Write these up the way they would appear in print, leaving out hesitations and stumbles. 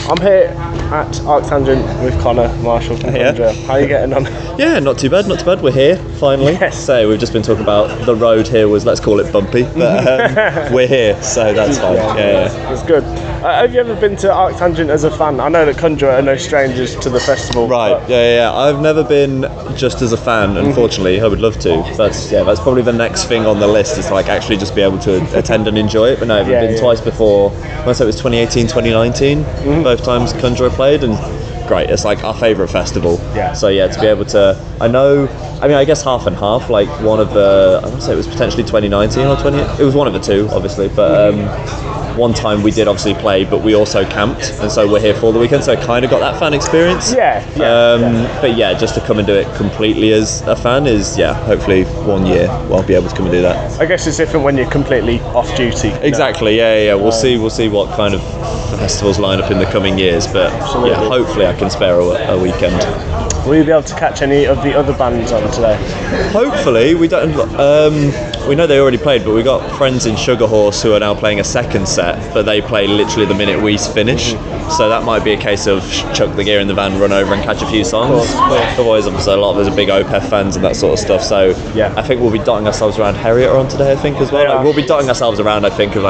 I'm here at Arctangent with Conor Marshall from Conjurer. How are you getting on? Yeah, not too bad. We're here, finally. Yes. So we've just been talking about the road here was, let's call it bumpy, but we're here, so that's fine. Yeah. It's good. Have you ever been to Arctangent as a fan? I know that Conjurer are no strangers to the festival. Right, yeah. I've never been just as a fan, unfortunately. I would love to. That's probably the next thing on the list, is to like actually just be able to attend and enjoy it. But no, I've been twice before. I say it was 2018, 2019. Both times Conjurer played, and great. It's like our favourite festival. Yeah. So yeah, to be able to, I guess half and half. Like one of the, I want to say it was potentially 2019 or 20. It was one of the two, obviously. But one time we did obviously play, but we also camped, and so we're here for the weekend. So I kind of got that fan experience. But yeah, just to come and do it completely as a fan is hopefully 1 year I'll be able to come and do that. I guess it's different when you're completely off duty. Exactly. Yeah. We'll see what kind of festivals line up in the coming years, but hopefully I can spare a weekend. Will you be able to catch any of the other bands on today? Hopefully. We don't. We know they already played, but we got friends in Sugar Horse who are now playing a second set, but they play literally the minute we finish. So that might be a case of chuck the gear in the van, run over and catch a few songs. Otherwise, obviously, there's a big Opeth fans and that sort of stuff. So I think we'll be dotting ourselves around. Harriet are on today, I think, as well. We'll be dotting ourselves around. I think of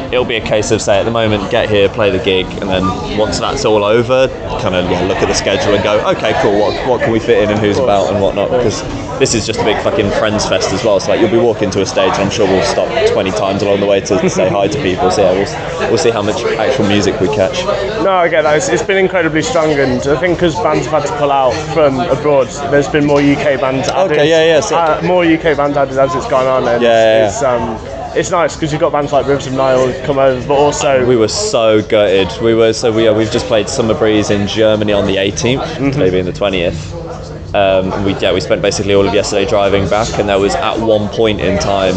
it'll be a case of, say, at the moment, get here, play the gig, and then once that's all over, kind of look at the schedule and go, okay, cool, what can we fit in and who's about and whatnot, because this is just a big fucking friends fest as well. So you'll be walking to a stage, and I'm sure we'll stop 20 times along the way to say hi to people. So we'll see how much actual music we catch. No, I get that. It's been incredibly strong, and I think because bands have had to pull out from abroad, there's been more UK bands added. So more UK bands added as it's gone on, and it's nice because you've got bands like Rivers of Nile come over, but also we were so gutted. We've just played Summer Breeze in Germany on the 18th, maybe in the 20th. We spent basically all of yesterday driving back, and there was at one point in time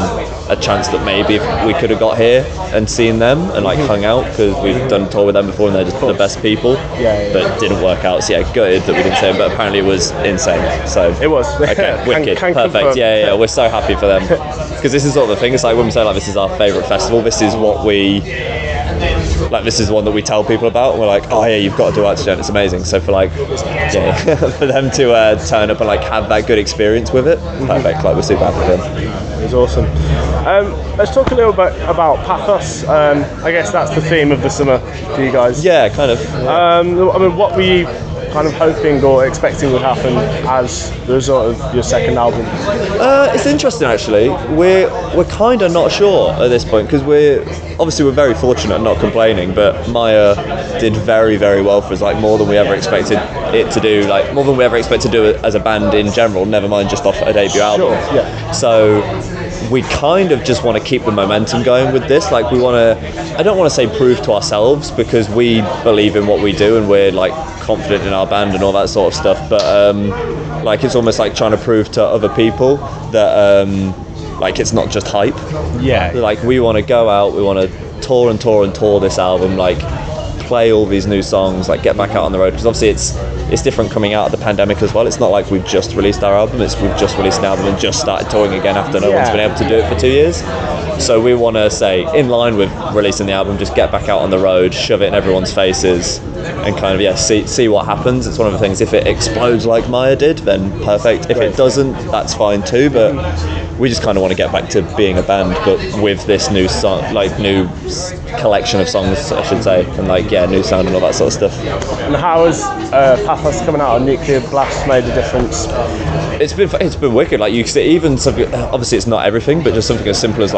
a chance that maybe if we could have got here and seen them and hung out, because we've done a tour with them before and they're just the best people. But it didn't work out. So gutted that we didn't see them, but apparently it was insane. So it was okay, wicked, perfect. Confirm. Yeah. We're so happy for them, because this is sort of the thing. It's like when we say this is our favourite festival, this is what we. This is one that we tell people about, and we're like, oh yeah, you've got to do Arctangent, it's amazing. So for for them to turn up and have that good experience with it, perfect. We're super happy for them. It was awesome. Let's talk a little bit about Páthos. I guess that's the theme of the summer for you guys. Yeah, kind of. What were you kind of hoping or expecting would happen as the result of your second album? It's interesting, actually. We're kind of not sure at this point, because we're very fortunate and not complaining, but Maya did very, very well for us, more than we ever expected it to do, more than we ever expected to do as a band in general, never mind just off a debut album. So we kind of just want to keep the momentum going with this. I don't want to say prove to ourselves, because we believe in what we do and we're confident in our band and all that sort of stuff, but it's almost like trying to prove to other people that it's not just hype. We want to go out, we want to tour this album, play all these new songs, get back out on the road, because obviously it's different coming out of the pandemic as well. It's not like we've just released our album, we've just released an album and just started touring again after no one's been able to do it for 2 years. So we want to say, in line with releasing the album, just get back out on the road, shove it in everyone's faces, and kind of see what happens. It's one of the things, if it explodes like Maya did, then perfect. If it doesn't, that's fine too, but we just kind of want to get back to being a band, but with this new song, new collection of songs, I should say, and new sound and all that sort of stuff. And how has Páthos coming out on Nuclear Blast made a difference? It's been wicked. You see, even something, obviously it's not everything, but just something as simple as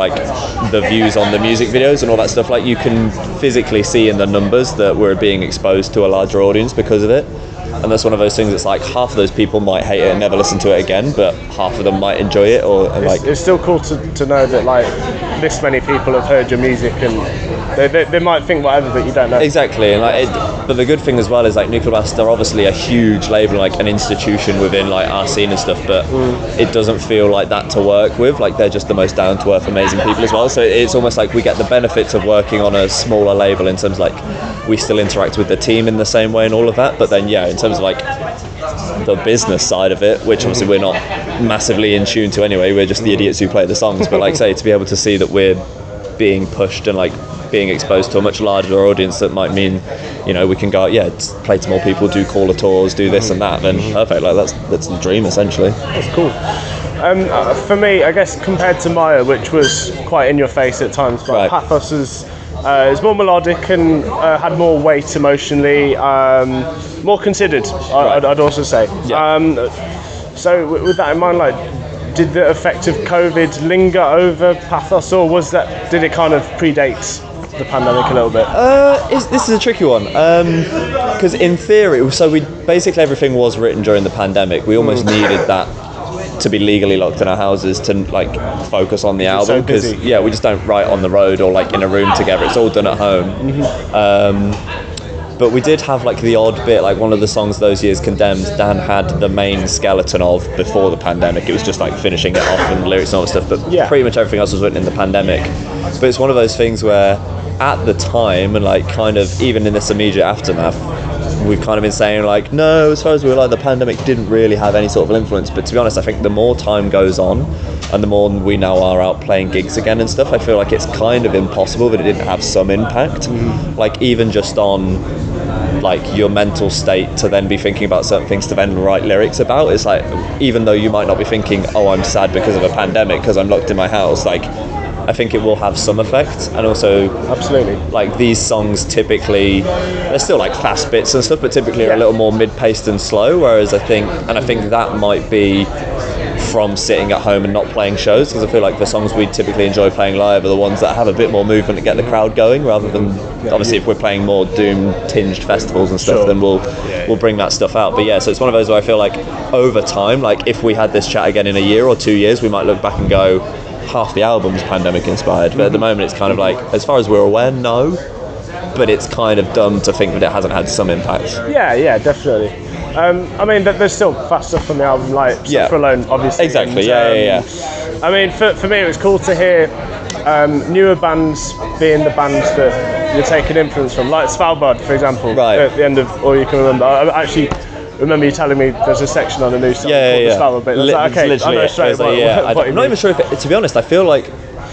the views on the music videos and all that stuff. You can physically see in the numbers that we're being exposed to a larger audience because of it. And that's one of those things that's half of those people might hate it and never listen to it again, but half of them might enjoy it. It's still cool to know that this many people have heard your music, and they might think whatever, but you don't know. Exactly, and but the good thing as well is Nuclear Blast are obviously a huge label, an institution within our scene and stuff, but it doesn't feel like that to work with. They're just the most down to earth, amazing people as well. So it's almost we get the benefits of working on a smaller label in terms we still interact with the team in the same way and all of that, but then in terms of the business side of it, which obviously we're not massively in tune to anyway, we're just the idiots who play the songs, but say, to be able to see that we're being pushed and being exposed to a much larger audience that might mean, you know, we can go play to more people, do caller tours, do this and that, then perfect. Like that's the dream essentially. That's cool. For me, I guess compared to Maya, which was quite in your face at times, but Páthos is more melodic and had more weight emotionally, more considered. I'd also say. So with that in mind, like, did the effect of COVID linger over Páthos, or did it kind of predate the pandemic a little bit? This is a tricky one, because in theory, basically everything was written during the pandemic. We almost needed that to be legally locked in our houses to like focus on the album, because we just don't write on the road or like in a room together. It's all done at home. But we did have like the odd bit, like one of the songs those years, Condemned, Dan had the main skeleton of before the pandemic. It was just like finishing it off and lyrics and all that stuff, but pretty much everything else was written in the pandemic. But it's one of those things where at the time, and like kind of even in this immediate aftermath, we've kind of been saying like, no, as far as we were like, the pandemic didn't really have any sort of influence. But to be honest, I think the more time goes on and the more we now are out playing gigs again and stuff, I feel like it's kind of impossible that it didn't have some impact. Like even just on like your mental state to then be thinking about certain things to then write lyrics about. It's like, even though you might not be thinking, oh, I'm sad because of a pandemic because I'm locked in my house, like I think it will have some effect. And also absolutely, like these songs typically, they're still like fast bits and stuff, but typically are a little more mid-paced and slow, whereas I think that might be from sitting at home and not playing shows, because I feel like the songs we typically enjoy playing live are the ones that have a bit more movement and get the crowd going, rather than obviously if we're playing more doom tinged festivals and stuff, then we'll bring that stuff out. But so it's one of those where I feel like over time, like if we had this chat again in a year or 2 years, we might look back and go, half the album's pandemic inspired. But at the moment it's kind of like, as far as we're aware, no, but it's kind of dumb to think that it hasn't had some impact. Yeah, definitely. I mean, there's still fast stuff on the album, like Suffer Alone, obviously. Exactly, I mean, for me, it was cool to hear newer bands being the bands that you're taking influence from, like Svalbard, for example, at the end of All You Can Remember. I actually remember you telling me there's a section on the new song called the Svalbard bit. Like, okay, I know straight I'm not even sure if to be honest, I feel like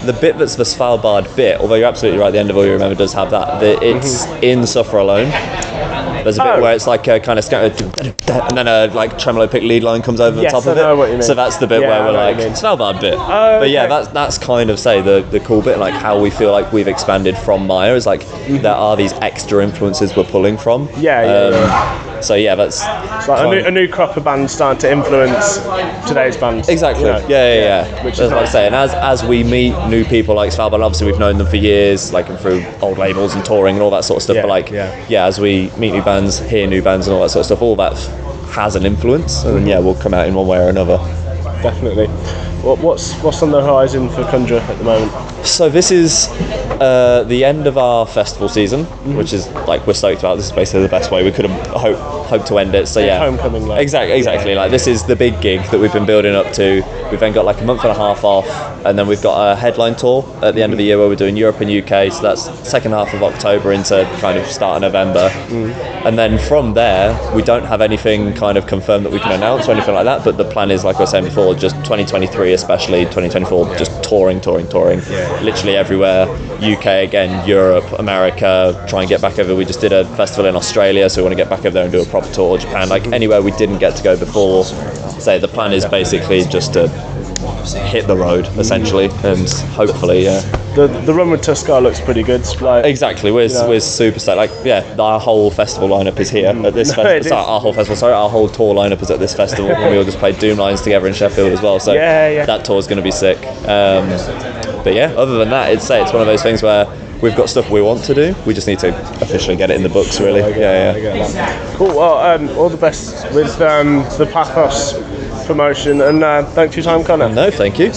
the bit that's the Svalbard bit, although you're absolutely right, the end of All You Remember does have that. It's in Suffer Alone. There's a bit where it's like a kind of and then a like tremolo pick lead line comes over the top of it. I know what you mean. So that's the bit where we're like Svalbard bit. But that's kind of the cool bit, like how we feel like we've expanded from Maya is like there are these extra influences we're pulling from. So that's like a new crop of bands starting to influence today's bands. Exactly. You know? Which is like I say, and as we meet new people like Svalbard, obviously we've known them for years, like through old labels and touring and all that sort of stuff. But like, as we meet new bands, hear new bands and all that sort of stuff, all that has an influence, and then we'll come out in one way or another. Definitely. What's on the horizon for Conjurer at the moment? So this is the end of our festival season, which is like we're stoked about. This is basically the best way we could have hoped to end it. So homecoming. Like. Exactly. Like this is the big gig that we've been building up to. We've then got like a month and a half off, and then we've got a headline tour at the end of the year where we're doing Europe and UK. So that's second half of October into kind of start of November, and then from there we don't have anything kind of confirmed that we can announce or anything like that. But the plan is, like I was saying before, just 2023, especially 2024, just touring. Literally everywhere. UK again, Europe, America, try and get back over. We just did a festival in Australia, so we want to get back over there and do a proper tour. Japan, like anywhere we didn't get to go before. So the plan is basically just to hit the road essentially, and hopefully the run with Tuskar looks pretty good. Like, exactly, we're super stoked. Like our whole festival lineup is here at this festival. Our whole tour lineup is at this festival, and we all just played Doom Lines together in Sheffield as well. So that tour is going to be sick. But other than that, it's one of those things where we've got stuff we want to do. We just need to officially get it in the books, really. I get that. Cool. Well, all the best with the Páthos promotion, and thanks for your time, Conor. No, thank you.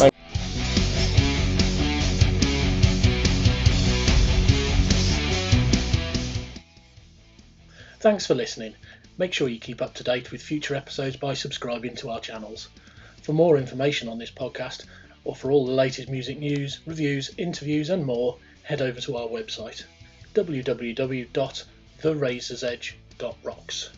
Thanks for listening. Make sure you keep up to date with future episodes by subscribing to our channels. For more information on this podcast, or for all the latest music news, reviews, interviews and more, head over to our website, www.therazorsedge.rocks.